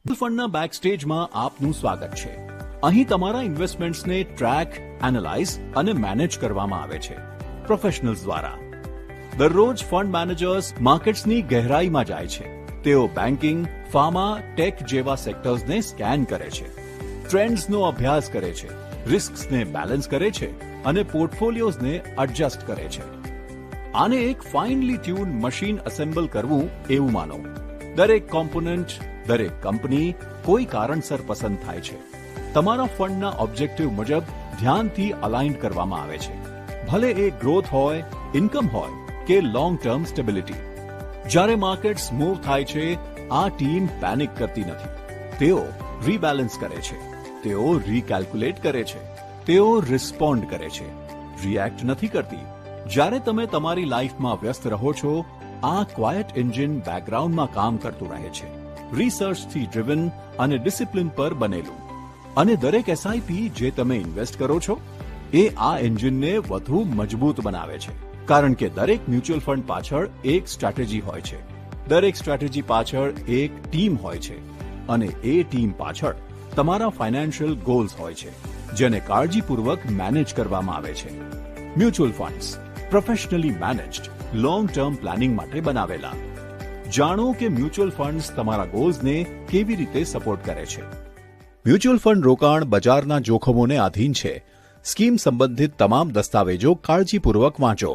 ફંડના બેકસ્ટેજમાં આપનું સ્વાગત છે. અહીં તમારા ઇન્વેસ્ટમેન્ટ્સને ટ્રેક, એનાલાઇઝ અને મેનેજ કરવામાં આવે છે પ્રોફેશનલ્સ દ્વારા. દરરોજ ફંડ મેનેજર્સ માર્કેટ્સની ગહેરાઈમાં જાય છે. તેઓ બેન્કિંગ, ફાર્મા, ટેક જેવા સેક્ટર્સને સ્કેન કરે છે, ટ્રેન્ડ્સનો અભ્યાસ કરે છે, રિસ્ક્સને બેલેન્સ કરે છે અને પોર્ટફોલિયોઝને એડજસ્ટ કરે છે. આને એક ફાઇનલી ટ્યુન મશીન એસેમ્બલ કરવું એવું માનો. દરેક કોમ્પોનન્ટ, દરેક કંપની કોઈ કારણસર પસંદ થાય છે. તમારા ફંડના ઓબ્જેક્ટિવ મુજબ ધ્યાનથી અલાઇન કરવામાં આવે છે, ભલે એ ગ્રોથ હોય, ઇન્કમ હોય કે લોંગ ટર્મ સ્ટેબિલિટી. જ્યારે માર્કેટ્સ મૂવ થાય છે, આ ટીમ પેનિક કરતી નથી. તેઓ રીબેલેન્સ કરે છે, તેઓ રીકેલ્ક્યુલેટ કરે છે, તેઓ રિસ્પોન્ડ કરે છે, રિએક્ટ નથી કરતી. જ્યારે તમે તમારી લાઈફમાં વ્યસ્ત રહો છો, આ ક્વાયટ એન્જિન બેકગ્રાઉન્ડમાં કામ કરતું રહે છે, રિસર્ચથી ડ્રિવન અને ડિસિપ્લિન પર બનેલું. અને દરેક એસઆઈપી જે તમે ઇન્વેસ્ટ કરો છો, એ આ એન્જિનને વધુ મજબૂત બનાવે છે. કારણ કે દરેક મ્યુચ્યુઅલ ફંડ પાછળ એક સ્ટ્રેટેજી હોય છે, દરેક સ્ટ્રેટેજી પાછળ એક ટીમ હોય છે અને એ ટીમ પાછળ તમારા ફાઇનાન્શિયલ ગોલ્સ હોય છે, જેને કાળજીપૂર્વક મેનેજ કરવામાં આવે છે. Mutual funds professionally managed, long term planning માટે બનાવેલા. જાણો કે મ્યુચ્યુઅલ ફંડ્સ તમારા ગોલ્સને કેવી રીતે સપોર્ટ કરે છે. મ્યુચ્યુઅલ ફંડ રોકાણ બજારના જોખમોને આધીન છે. સ્કીમ સંબંધિત તમામ દસ્તાવેજો કાળજીપૂર્વક વાંચો.